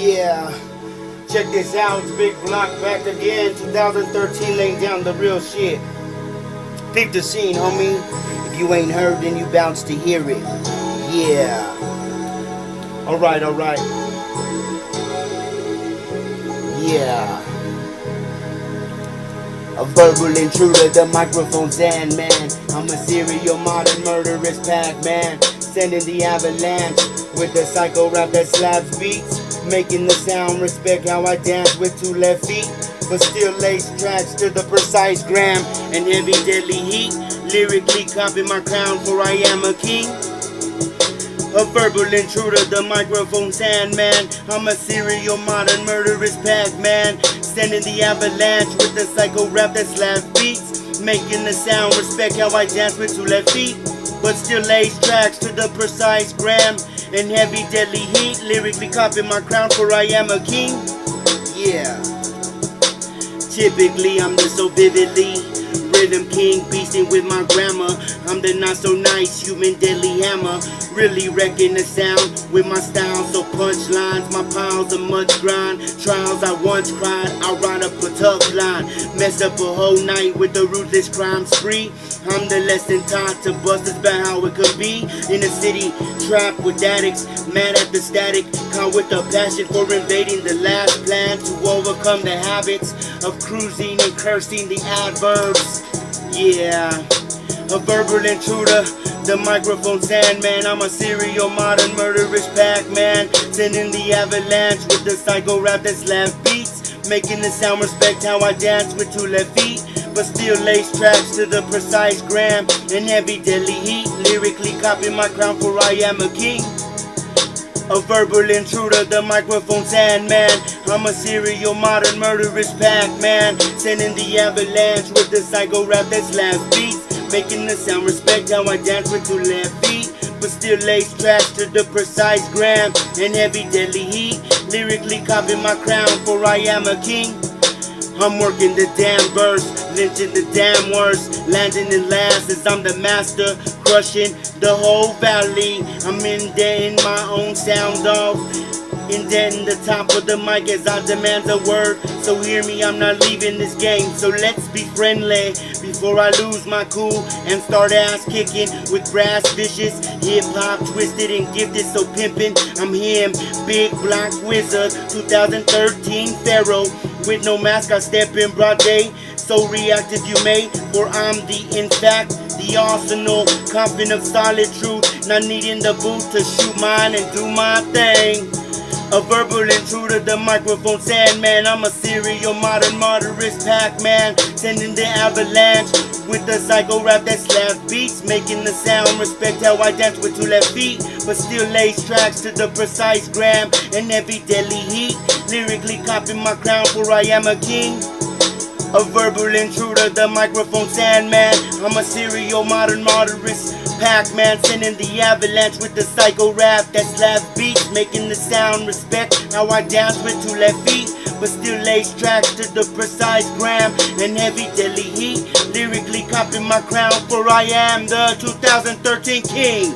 Yeah, check this out, it's Big Block back again, 2013, laying down the real shit. Peep the scene, homie. If you ain't heard, then you bounce to hear it. Yeah. Alright. Yeah. A verbal intruder, the microphone Sandman. I'm a serial modern murderous Pac-Man. Sending the avalanche with the psycho rap that slaps beats. Making the sound, respect how I dance with two left feet. But still lace tracks to the precise gram and heavy deadly heat. Lyrically copy my crown, for I am a king. A verbal intruder, the microphone Sandman. I'm a serial modern murderous Pac-Man. Sending the avalanche with the psycho rap that slaps beats. Making the sound, respect how I dance with two left feet. But still lace tracks to the precise gram and heavy deadly heat. Lyrically copy my crown, for I am a king. Yeah. Typically I'm just so vividly rhythm king, beasting with my grammar. I'm the not so nice human deadly hammer. Really wrecking the sound with my style. So punchlines, my piles of much grind. Trials I once cried, I write up a tough line. Messed up a whole night with the ruthless crime spree. I'm the lesson taught to busters about how it could be. In a city trapped with addicts, mad at the static. Caught with a passion for invading the last plan. To overcome the habits of cruising and cursing the adverbs. Yeah, a verbal intruder, the microphone Sandman. I'm a serial modern murderous Pac-Man. Sending the avalanche with the psycho rap that slaps beats. Making the sound, respect how I dance with two left feet. But still lace tracks to the precise gram and heavy deadly heat. Lyrically copy my crown, for I am a king. A verbal intruder, the microphone Sandman. I'm a serial modern murderous Pac-Man. Sending the avalanche with the psycho rap that slaps beats. Making the sound, respect how I dance with two left feet. But still lace tracks to the precise gram and heavy deadly heat. Lyrically copy my crown, for I am a king. I'm working the damn verse, lynching the damn worst, landing in last as I'm the master, crushing the whole valley. I'm indenting my own sound off, indenting the top of the mic as I demand a word. So hear me, I'm not leaving this game, so let's be friendly before I lose my cool and start ass kicking with brass vicious, hip hop twisted and gifted, so pimpin'. I'm him, Big Block Wizard, 2013 Pharaoh. With no mask I step in broad day, so reactive you may, for I'm in fact the arsenal, confident of solid truth, not needing the boot to shoot mine and do my thing. A verbal intruder, the microphone Sandman. I'm a serial modern murderous Pac-Man. Sending the avalanche with the psycho rap that slaps beats. Making the sound, respect how I dance with two left feet. But still lace tracks to the precise gram and heavy deadly heat. Lyrically copy my crown, for I am a king. A verbal intruder, the microphone Sandman. I'm a serial modern murderous Pac-Man. Sending the avalanche with the psycho rap that slaps beats. Making the sound, respect how I dance with two left feet. But still lace tracks to the precise gram and heavy deadly heat. Lyrically copy my crown, for I am the 2013 king.